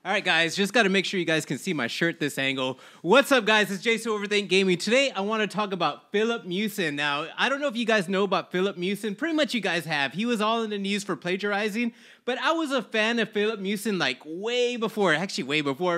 All right, guys, just got to make sure you guys can see my shirt this angle. What's up, guys? It's Jason Overthink Gaming. Today, I want to talk about FiLiP Miucin. Now, I don't know if you guys know about FiLiP Miucin. Pretty much you guys have. He was all in the news for plagiarizing, but I was a fan of FiLiP Miucin like way before,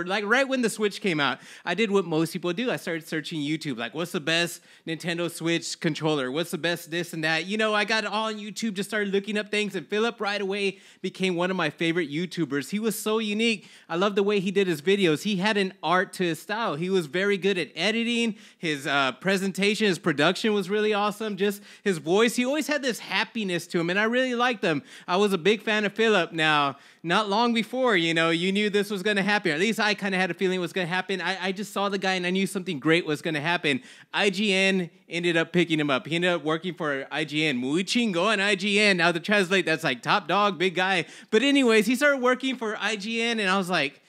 like right when the Switch came out. I did what most people do. I started searching YouTube, like what's the best Nintendo Switch controller? What's the best this and that? You know, I got it all on YouTube, just started looking up things, and FiLiP right away became one of my favorite YouTubers. He was so unique. I love the way he did his videos. He had an art to his style. He was very good at editing. His presentation, his production was really awesome. Just his voice, he always had this happiness to him, and I really liked him. I was a big fan of FiLiP. Now, not long before, you knew this was going to happen. Or at least I kind of had a feeling it was going to happen. I just saw the guy, and I knew something great was going to happen. IGN ended up picking him up. He ended up working for IGN. Muy chingo on IGN. Now, to translate, that's like top dog, big guy. But anyways, he started working for IGN, and I was like,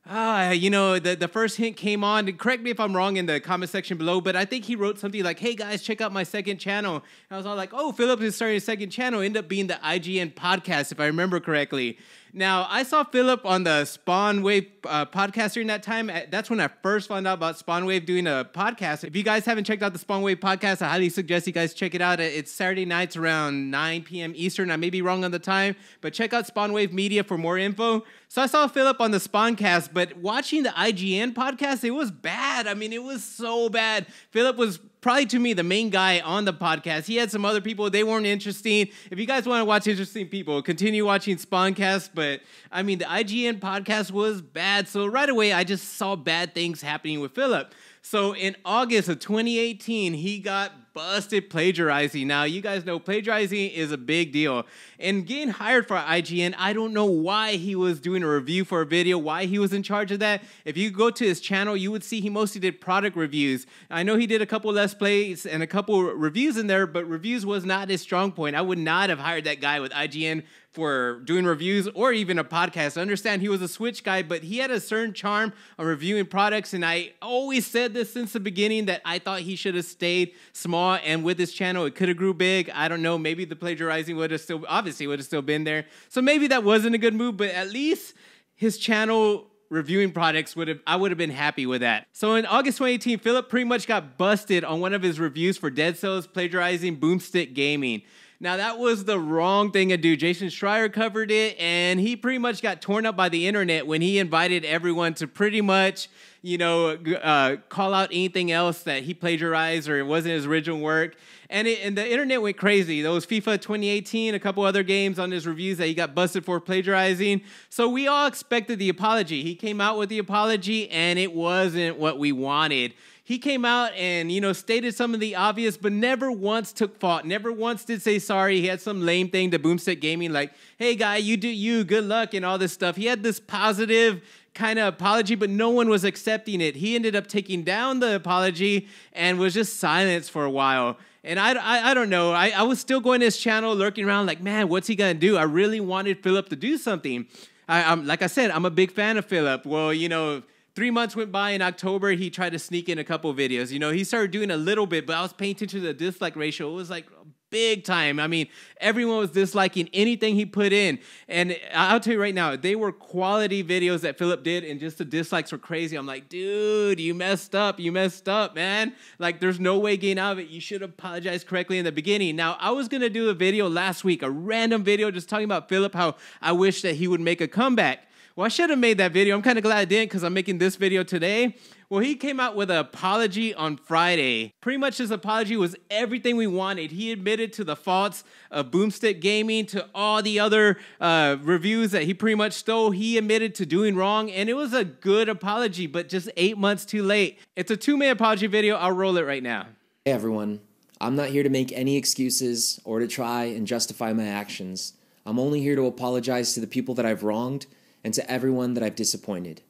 the first hint came on. Correct me if I'm wrong in the comment section below, but I think he wrote something like, hey guys, check out my second channel. And I was all like, oh, FiLiP is starting a second channel. Ended up being the IGN podcast, if I remember correctly. Now, I saw FiLiP on the SpawnWave podcast during that time. That's when I first found out about SpawnWave doing a podcast. If you guys haven't checked out the SpawnWave podcast, I highly suggest you guys check it out. It's Saturday nights around 9 p.m. Eastern. I may be wrong on the time, but check out SpawnWave Media for more info. So I saw FiLiP on the Spawncast, but watching the IGN podcast, it was bad. I mean, it was so bad. FiLiP was probably, to me, the main guy on the podcast. He had some other people. They weren't interesting. If you guys want to watch interesting people, continue watching Spawncast. But, I mean, the IGN podcast was bad. So right away, I just saw bad things happening with FiLiP. So in August of 2018, he got busted plagiarizing. Now, you guys know plagiarizing is a big deal. And getting hired for IGN, I don't know why he was doing a review for a video, why he was in charge of that. If you go to his channel, you would see he mostly did product reviews. I know he did a couple Let's Plays and a couple reviews in there, but reviews was not his strong point. I would not have hired that guy with IGN for doing reviews or even a podcast. I understand he was a Switch guy, but he had a certain charm on reviewing products, and I always said this since the beginning that I thought he should have stayed small, and with his channel, it could have grew big. I don't know, maybe the plagiarizing would have still been there. So maybe that wasn't a good move, but at least his channel reviewing products I would have been happy with that. So in August 2018, FiLiP pretty much got busted on one of his reviews for Dead Cells plagiarizing Boomstick Gaming. Now, that was the wrong thing to do. Jason Schreier covered it, and he pretty much got torn up by the internet when he invited everyone to pretty much, call out anything else that he plagiarized or it wasn't his original work. And the internet went crazy. There was FIFA 2018, a couple other games on his reviews that he got busted for plagiarizing. So we all expected the apology. He came out with the apology, and it wasn't what we wanted. He came out and, stated some of the obvious, but never once took fault, never once did say sorry. He had some lame thing to Boomstick Gaming like, hey, guy, you do you, good luck, and all this stuff. He had this positive kind of apology, but no one was accepting it. He ended up taking down the apology and was just silenced for a while. And I don't know. I was still going to his channel, lurking around like, man, what's he going to do? I really wanted FiLiP to do something. Like I said, I'm a big fan of FiLiP. Well, 3 months went by. In October, he tried to sneak in a couple videos. He started doing a little bit, but I was paying attention to the dislike ratio. It was like big time. I mean, everyone was disliking anything he put in. And I'll tell you right now, they were quality videos that FiLiP did, and just the dislikes were crazy. I'm like, dude, you messed up. You messed up, man. Like, there's no way getting out of it. You should have apologized correctly in the beginning. Now, I was going to do a video last week, a random video just talking about FiLiP, how I wish that he would make a comeback. Well, I should have made that video. I'm kind of glad I didn't because I'm making this video today. Well, he came out with an apology on Friday. Pretty much his apology was everything we wanted. He admitted to the faults of Boomstick Gaming, to all the other reviews that he pretty much stole. He admitted to doing wrong, and it was a good apology, but just 8 months too late. It's a 2-minute apology video. I'll roll it right now. Hey, everyone. I'm not here to make any excuses or to try and justify my actions. I'm only here to apologize to the people that I've wronged and to everyone that I've disappointed.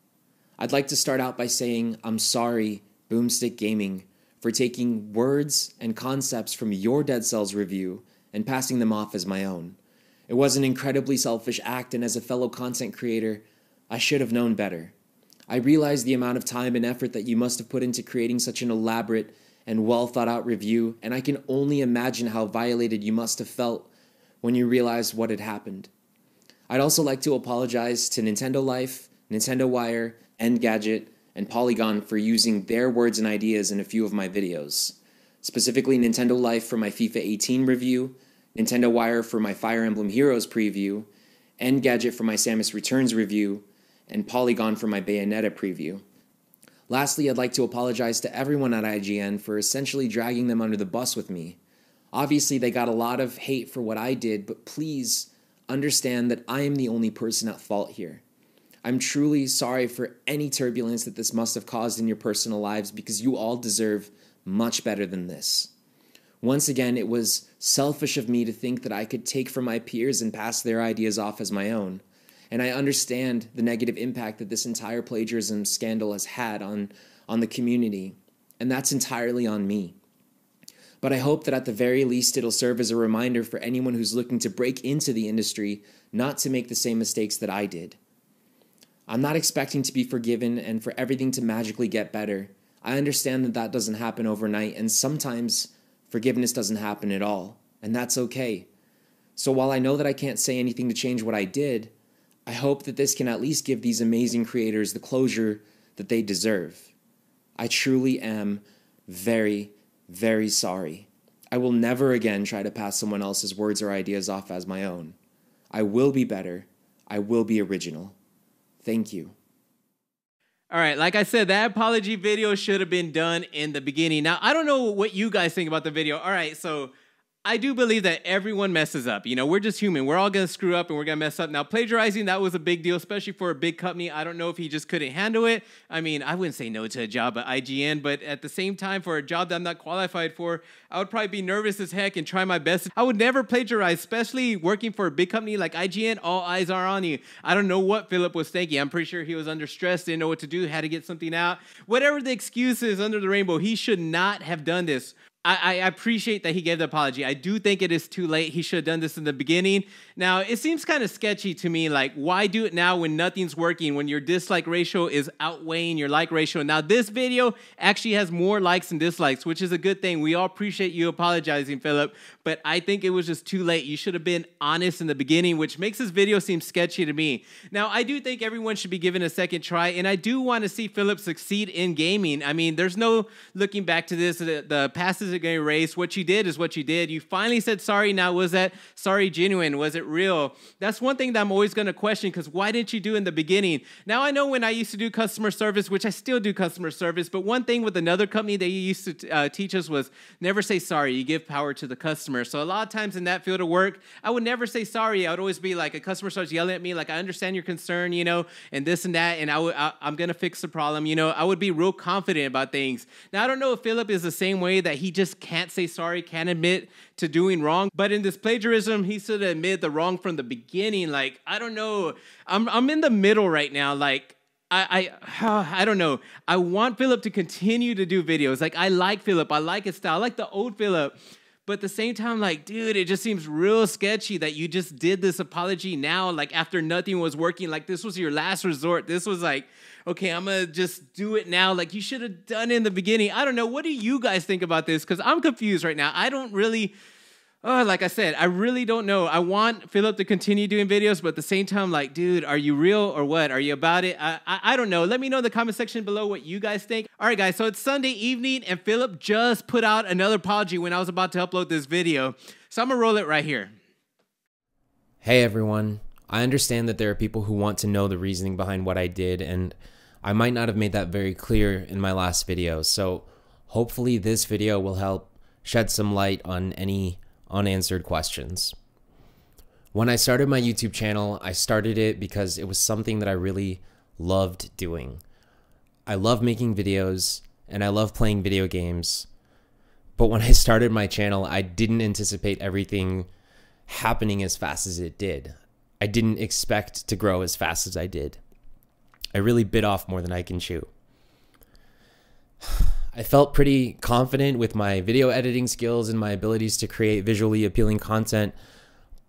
I'd like to start out by saying I'm sorry, Boomstick Gaming, for taking words and concepts from your Dead Cells review and passing them off as my own. It was an incredibly selfish act, and as a fellow content creator, I should have known better. I realize the amount of time and effort that you must have put into creating such an elaborate and well-thought-out review, and I can only imagine how violated you must have felt when you realized what had happened. I'd also like to apologize to Nintendo Life, Nintendo Wire, Engadget, and Polygon for using their words and ideas in a few of my videos. Specifically Nintendo Life for my FIFA 18 review, Nintendo Wire for my Fire Emblem Heroes preview, Engadget for my Samus Returns review, and Polygon for my Bayonetta preview. Lastly, I'd like to apologize to everyone at IGN for essentially dragging them under the bus with me. Obviously, they got a lot of hate for what I did, but please understand that I am the only person at fault here. I'm truly sorry for any turbulence that this must have caused in your personal lives because you all deserve much better than this. Once again, it was selfish of me to think that I could take from my peers and pass their ideas off as my own. And I understand the negative impact that this entire plagiarism scandal has had on the community, and that's entirely on me. But I hope that at the very least it'll serve as a reminder for anyone who's looking to break into the industry not to make the same mistakes that I did. I'm not expecting to be forgiven and for everything to magically get better. I understand that that doesn't happen overnight, and sometimes forgiveness doesn't happen at all, and that's okay. So while I know that I can't say anything to change what I did, I hope that this can at least give these amazing creators the closure that they deserve. I truly am very, very sorry. I will never again try to pass someone else's words or ideas off as my own. I will be better. I will be original. Thank you. All right, like I said, that apology video should have been done in the beginning. Now, I don't know what you guys think about the video. All right, so I do believe that everyone messes up. You know, we're just human. We're all going to screw up and we're going to mess up. Now, plagiarizing, that was a big deal, especially for a big company. I don't know if he just couldn't handle it. I mean, I wouldn't say no to a job at IGN, but at the same time, for a job that I'm not qualified for, I would probably be nervous as heck and try my best. I would never plagiarize, especially working for a big company like IGN. All eyes are on you. I don't know what Philip was thinking. I'm pretty sure he was under stress, didn't know what to do, had to get something out. Whatever the excuse is under the rainbow, he should not have done this. I appreciate that he gave the apology. I do think it is too late. He should have done this in the beginning. Now, it seems kind of sketchy to me, like, why do it now when nothing's working, when your dislike ratio is outweighing your like ratio? Now, this video actually has more likes and dislikes, which is a good thing. We all appreciate you apologizing, Philip, but I think it was just too late. You should have been honest in the beginning, which makes this video seem sketchy to me. Now, I do think everyone should be given a second try, and I do want to see Philip succeed in gaming. I mean, there's no looking back to this. The past isn't going to erase. What you did is what you did. You finally said sorry. Now, was that sorry genuine? Was it real? That's one thing that I'm always going to question, because why didn't you do in the beginning? Now, I know when I used to do customer service, which I still do customer service, but one thing with another company that you used to teach us was never say sorry. You give power to the customer. So a lot of times in that field of work, I would never say sorry. I would always be like, a customer starts yelling at me, like, I understand your concern, you know, and this and that, and I'm going to fix the problem. You know, I would be real confident about things. Now, I don't know if Philip is the same way, that he just can't say sorry, can't admit to doing wrong. But in this plagiarism, he should have admitted the wrong from the beginning. Like, I don't know. I'm in the middle right now. Like, I don't know. I want Philip to continue to do videos. Like, I like Philip. I like his style. I like the old Philip. But at the same time, like, dude, it just seems real sketchy that you just did this apology now, like, after nothing was working. Like, this was your last resort. This was like, okay, I'm going to just do it now. Like, you should have done it in the beginning. I don't know. What do you guys think about this? Because I'm confused right now. I don't really... like I said, I really don't know. I want Philip to continue doing videos, but at the same time, like, dude, are you real or what? Are you about it? I don't know. Let me know in the comment section below what you guys think. All right, guys, so it's Sunday evening, and Philip just put out another apology when I was about to upload this video. So I'm going to roll it right here. Hey, everyone. I understand that there are people who want to know the reasoning behind what I did, and I might not have made that very clear in my last video. So hopefully this video will help shed some light on any unanswered questions. When I started my YouTube channel, I started it because it was something that I really loved doing. I love making videos and I love playing video games. But when I started my channel, I didn't anticipate everything happening as fast as it did. I didn't expect to grow as fast as I did. I really bit off more than I can chew. I felt pretty confident with my video editing skills and my abilities to create visually appealing content,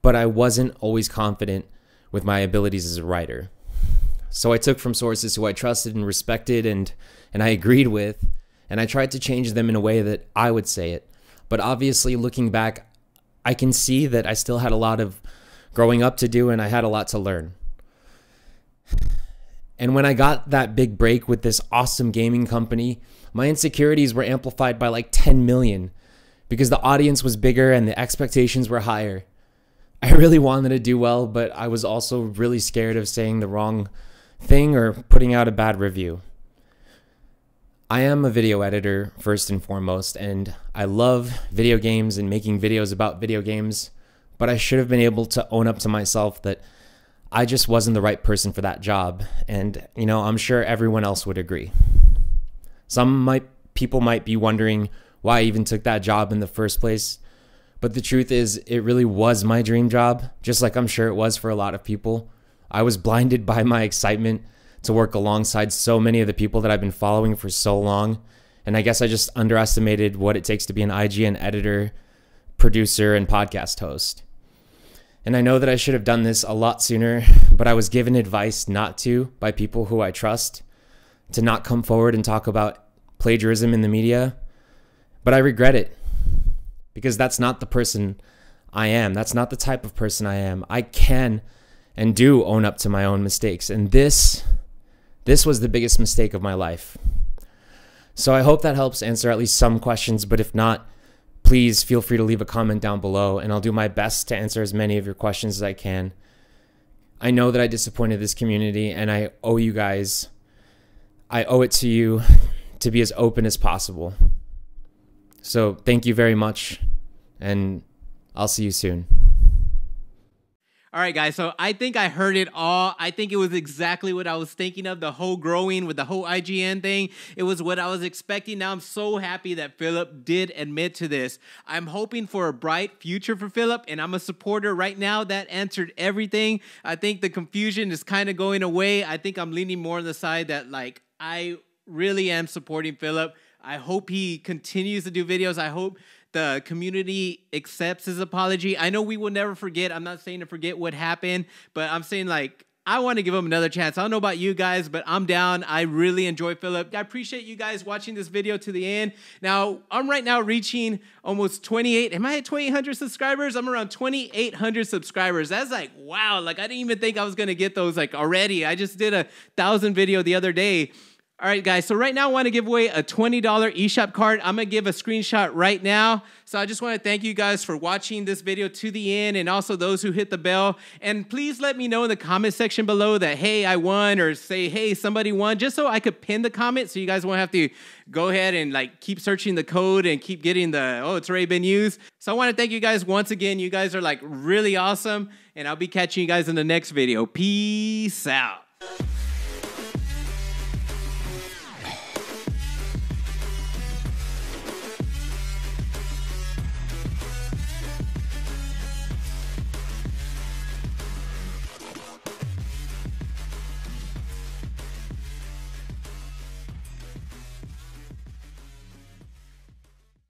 but I wasn't always confident with my abilities as a writer. So I took from sources who I trusted and respected and I agreed with, and I tried to change them in a way that I would say it. But obviously, looking back, I can see that I still had a lot of growing up to do and I had a lot to learn. And when I got that big break with this awesome gaming company, my insecurities were amplified by like 10 million because the audience was bigger and the expectations were higher. I really wanted to do well, but I was also really scared of saying the wrong thing or putting out a bad review. I am a video editor first and foremost, and I love video games and making videos about video games, but I should have been able to own up to myself that I just wasn't the right person for that job. And, you know, I'm sure everyone else would agree. People might be wondering why I even took that job in the first place. But the truth is, it really was my dream job, just like I'm sure it was for a lot of people. I was blinded by my excitement to work alongside so many of the people that I've been following for so long. And I guess I just underestimated what it takes to be an IGN editor, producer, and podcast host. And I know that I should have done this a lot sooner, but I was given advice not to by people who I trust, to not come forward and talk about plagiarism in the media. But I regret it, because that's not the person I am. That's not the type of person I am. I can and do own up to my own mistakes. And this was the biggest mistake of my life. So I hope that helps answer at least some questions, but if not, please feel free to leave a comment down below and I'll do my best to answer as many of your questions as I can. I know that I disappointed this community and I owe it to you to be as open as possible. So thank you very much, and I'll see you soon. All right, guys, so I think I heard it all. I think it was exactly what I was thinking of, the whole growing with the whole IGN thing. It was what I was expecting. Now I'm so happy that FiLiP did admit to this. I'm hoping for a bright future for FiLiP, and I'm a supporter right now. That answered everything. I think the confusion is kind of going away. I think I'm leaning more on the side that, like, I really am supporting FiLiP. I hope he continues to do videos. I hope the community accepts his apology. I know we will never forget. I'm not saying to forget what happened, but I'm saying, like, I want to give him another chance. I don't know about you guys, but I'm down. I really enjoy FiLiP. I appreciate you guys watching this video to the end. Now, I'm right now reaching almost 28. Am I at 2,800 subscribers? I'm around 2,800 subscribers. That's like, wow. Like, I didn't even think I was going to get those, like, already. I just did a 1,000 video the other day. All right, guys, so right now I want to give away a $20 eShop card. I'm going to give a screenshot right now. So I just want to thank you guys for watching this video to the end, and also those who hit the bell. And please let me know in the comment section below that, hey, I won, or say, hey, somebody won, just so I could pin the comment so you guys won't have to go ahead and, like, keep searching the code and keep getting the, oh, it's already been used. So I want to thank you guys once again. You guys are, like, really awesome, and I'll be catching you guys in the next video. Peace out.